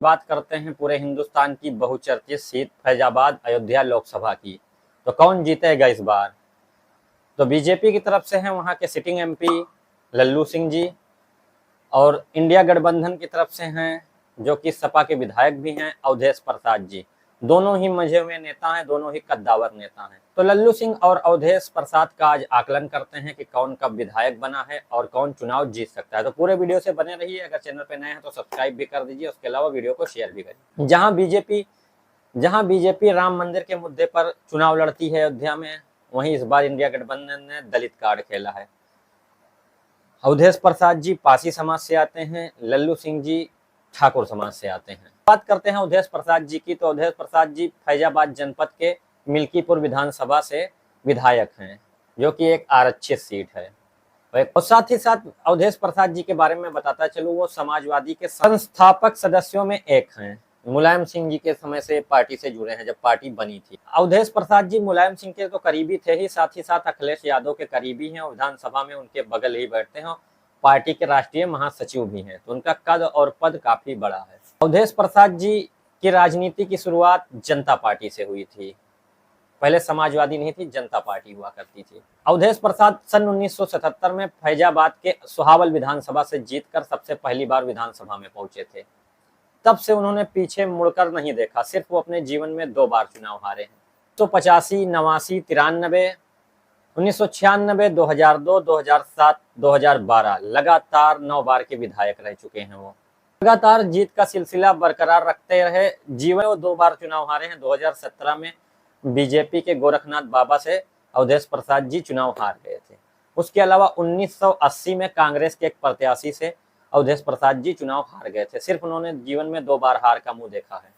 बात करते हैं पूरे हिंदुस्तान की बहुचर्चित सीट फैजाबाद अयोध्या लोकसभा की। तो कौन जीतेगा इस बार? तो बीजेपी की तरफ से हैं वहां के सिटिंग एमपी लल्लू सिंह जी, और इंडिया गठबंधन की तरफ से हैं जो कि सपा के विधायक भी हैं अवधेश प्रसाद जी। दोनों ही मंझे हुए नेता हैं, दोनों ही कद्दावर नेता हैं। तो लल्लू सिंह और अवधेश प्रसाद का आज आकलन करते हैं कि कौन कब विधायक बना है और कौन चुनाव जीत सकता है। तो पूरे वीडियो से बने रहिए। अगर चैनल पे नए हैं तो सब्सक्राइब भी कर दीजिए, उसके अलावा वीडियो को शेयर भी करिए। जहां बीजेपी राम मंदिर के मुद्दे पर चुनाव लड़ती है अयोध्या में, वहीं इस बार इंडिया गठबंधन ने दलित कार्ड खेला है। अवधेश प्रसाद जी पासी समाज से आते हैं, लल्लू सिंह जी ठाकुर समाज से आते हैं। बात करते हैं अवधेश प्रसाद जी की, तो अवधेश प्रसाद जी फैजाबाद जनपद के मिल्कीपुर विधानसभा से विधायक हैं, जो कि एक आरक्षित सीट है। और साथ ही साथ अवधेश प्रसाद जी के बारे में बताता चलूं, वो समाजवादी के संस्थापक सदस्यों में एक हैं। मुलायम सिंह जी के समय से पार्टी से जुड़े हैं, जब पार्टी बनी थी। अवधेश प्रसाद जी मुलायम सिंह के तो करीबी थे ही, साथ ही साथ अखिलेश यादव के करीबी हैं और विधानसभा में उनके बगल ही बैठते हैं। पार्टी के राष्ट्रीय महासचिव भी हैं, तो उनका कद और पद काफी बड़ा है। अवधेश प्रसाद जी की राजनीति की शुरुआत जनता पार्टी से हुई थी। पहले समाजवादी नहीं थी, जनता पार्टी हुआ करती थी। अवधेश प्रसाद सन 1977 में फैजाबाद के सुहावल विधानसभा से जीतकर सबसे पहली बार विधानसभा में पहुंचे थे। तब से उन्होंने पीछे मुड़कर नहीं देखा। सिर्फ वो अपने जीवन में 2 बार चुनाव हारे हैं। 1985, 89, 93, 1996, 2002, 2007, 2012 लगातार 9 बार के विधायक रह चुके हैं। वो लगातार जीत का सिलसिला बरकरार रखते रहे। जीवन वो 2 बार चुनाव हारे हैं। 2017 में बीजेपी के गोरखनाथ बाबा से अवधेश प्रसाद जी चुनाव हार गए थे। उसके अलावा 1980 में कांग्रेस के एक प्रत्याशी से अवधेश प्रसाद जी चुनाव हार गए थे। सिर्फ उन्होंने जीवन में 2 बार हार का मुंह देखा है।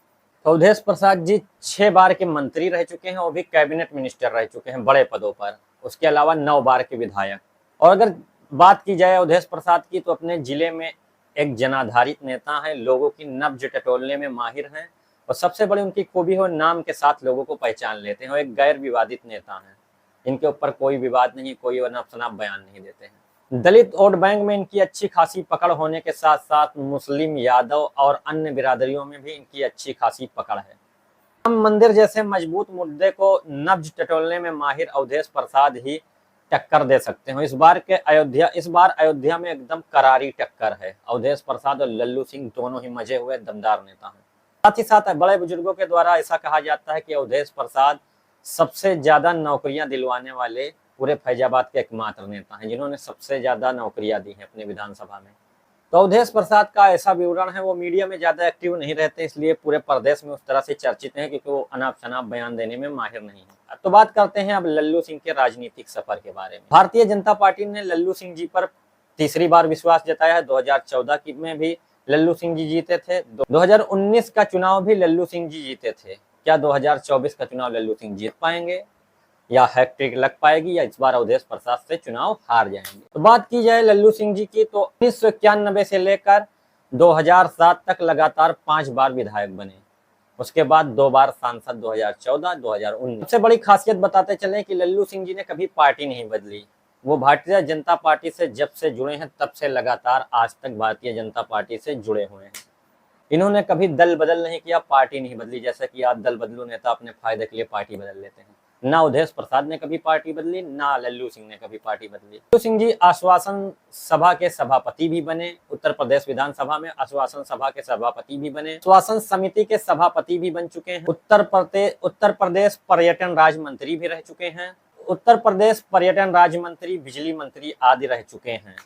तो अवधेश प्रसाद जी 6 बार के मंत्री रह चुके हैं, वो भी कैबिनेट मिनिस्टर रह चुके हैं बड़े पदों पर। उसके अलावा 9 बार के विधायक। और अगर बात की जाए अवधेश प्रसाद की, तो अपने जिले में एक जनाधारित नेता है, लोगों की नब्ज टटोलने में माहिर हैं, और सबसे बड़ी उनकी खूबी है, नाम के साथ लोगों को पहचान लेते हैं। वो एक गैर विवादित नेता हैं, इनके ऊपर कोई विवाद नहीं, कोई अनाप शनाप बयान नहीं देते हैं। दलित वोट बैंक में इनकी अच्छी खासी पकड़ होने के साथ साथ मुस्लिम, यादव और अन्य बिरादरियों में भी इनकी अच्छी खासी पकड़ है। राम मंदिर जैसे मजबूत मुद्दे को नब्ज टटोलने में माहिर अवधेश प्रसाद ही टक्कर दे सकते हैं। इस बार अयोध्या में एकदम करारी टक्कर है। अवधेश प्रसाद और लल्लू सिंह दोनों ही मजे हुए दमदार नेता हैं। साथ ही साथ बड़े बुजुर्गों के द्वारा ऐसा कहा जाता है कि अवधेश प्रसाद सबसे ज्यादा नौकरियां दिलवाने वाले पूरे फैजाबाद के एकमात्र नेता हैं, जिन्होंने सबसे ज्यादा नौकरियां दी हैं अपने विधानसभा में। तो अवधेश प्रसाद का ऐसा विवरण है, वो मीडिया में ज्यादा एक्टिव नहीं रहते, इसलिए पूरे प्रदेश में उस तरह से चर्चित हैं, क्योंकि वो अनाप शनाप बयान देने में माहिर नहीं है। तो बात करते हैं अब लल्लू सिंह के राजनीतिक सफर के बारे में। भारतीय जनता पार्टी ने लल्लू सिंह जी पर तीसरी बार विश्वास जताया है। 2014 में भी लल्लू सिंह जी जीते थे। 2019 का चुनाव भी लल्लू सिंह जी जीते थे। क्या 2024 का चुनाव लल्लू सिंह जीत पाएंगे, या हैट्रिक लग पाएगी, या इस बार अवधेश प्रसाद से चुनाव हार जाएंगे? तो बात की जाए लल्लू सिंह जी की, तो 1991 से लेकर 2007 तक लगातार 5 बार विधायक बने। उसके बाद 2 बार सांसद 2014, 2019। सबसे बड़ी खासियत बताते चले कि लल्लू सिंह जी ने कभी पार्टी नहीं बदली। वो भारतीय जनता पार्टी से जब से जुड़े हैं तब से लगातार आज तक भारतीय जनता पार्टी से जुड़े हुए हैं। इन्होंने कभी दल बदल नहीं किया, पार्टी नहीं बदली, जैसा कि आप दल बदलू नेता अपने फायदे के लिए पार्टी बदल लेते हैं। ना अवधेश प्रसाद ने कभी पार्टी बदली, ना लल्लू सिंह ने कभी पार्टी बदली। लल्लू सिंह जी आश्वासन सभा के सभापति भी बने, उत्तर प्रदेश विधानसभा में आश्वासन सभा के सभापति भी बने, आश्वासन समिति के सभापति भी बन चुके हैं, उत्तर प्रदेश पर्यटन राज्य मंत्री भी रह चुके हैं, उत्तर प्रदेश पर्यटन राज्य मंत्री, बिजली मंत्री आदि रह चुके हैं।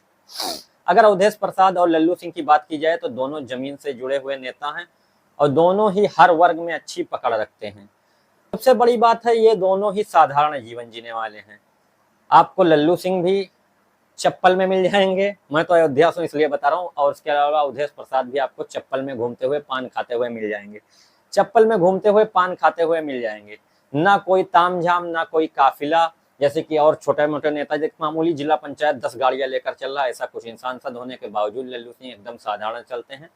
अगर अवधेश प्रसाद और लल्लू सिंह की बात की जाए, तो दोनों जमीन से जुड़े हुए नेता हैं और दोनों ही हर वर्ग में अच्छी पकड़ रखते हैं। सबसे बड़ी बात है, ये दोनों ही साधारण जीवन जीने वाले हैं। आपको लल्लू सिंह भी चप्पल में मिल जाएंगे, मैं तो अयोध्या से इसलिए बता रहा हूँ, और उसके अलावा अवधेश प्रसाद भी आपको चप्पल में घूमते हुए पान खाते हुए मिल जाएंगे। चप्पल में घूमते हुए पान खाते हुए मिल जाएंगे। ना कोई तामझाम, ना कोई काफिला, जैसे कि और छोटे मोटे नेता, जैसे मामूली जिला पंचायत 10 गाड़ियां लेकर चल रहा है, ऐसा कुछ नहीं। सांसद होने के बावजूद लल्लू सिंह एकदम साधारण चलते हैं।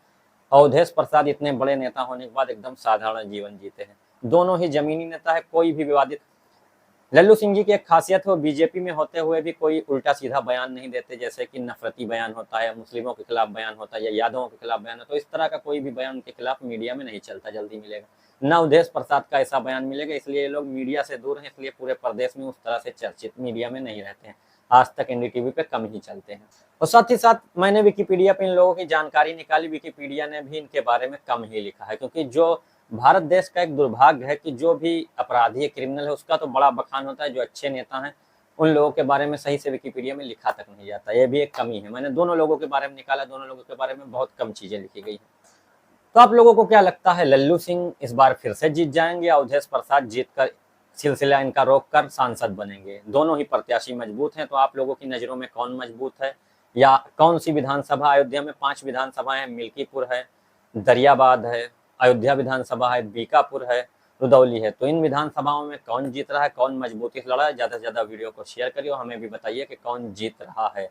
अवधेश प्रसाद इतने बड़े नेता होने के बाद एकदम साधारण जीवन जीते हैं। दोनों ही जमीनी नेता है। कोई भी लल्लू सिंह जी की एक खासियत है, वो बीजेपी में होते हुए भी कोई उल्टा सीधा बयान नहीं देते, जैसे कि नफरती बयान होता है, मुस्लिमों के खिलाफ बयान होता है या यादवों के खिलाफ बयान होता है, तो इस तरह का कोई भी बयान उनके खिलाफ मीडिया में नहीं चलता, जल्दी मिलेगा। न अवधेश प्रसाद का ऐसा बयान मिलेगा, इसलिए ये लोग मीडिया से दूर हैं, इसलिए पूरे प्रदेश में उस तरह से चर्चित मीडिया में नहीं रहते हैं। आज तक एनडीटीवी पे कम ही चलते हैं। और साथ ही साथ मैंने विकिपीडिया पे इन लोगों की जानकारी निकाली, विकिपीडिया ने भी इनके बारे में कम ही लिखा है, क्योंकि जो भारत देश का एक दुर्भाग्य है कि जो भी अपराधी है, क्रिमिनल है, उसका तो बड़ा बखान होता है, जो अच्छे नेता हैं उन लोगों के बारे में सही से विकिपीडिया में लिखा तक नहीं जाता। ये भी एक कमी है। मैंने दोनों लोगों के बारे में निकाला, दोनों लोगों के बारे में बहुत कम चीजें लिखी गई हैं। तो आप लोगों को क्या लगता है, लल्लू सिंह इस बार फिर से जीत जाएंगे या अवधेश प्रसाद जीत कर सिलसिला इनका रोक कर सांसद बनेंगे? दोनों ही प्रत्याशी मजबूत हैं, तो आप लोगों की नजरों में कौन मजबूत है, या कौन सी विधानसभा? अयोध्या में 5 विधानसभाएं हैं, मिल्कीपुर है, दरियाबाद है, अयोध्या विधानसभा है, बीकापुर है, रुदौली है। तो इन विधानसभाओं में कौन जीत रहा है, कौन मजबूती से लड़ा है? ज्यादा से ज्यादा वीडियो को शेयर करिए और हमें भी बताइए कि कौन जीत रहा है।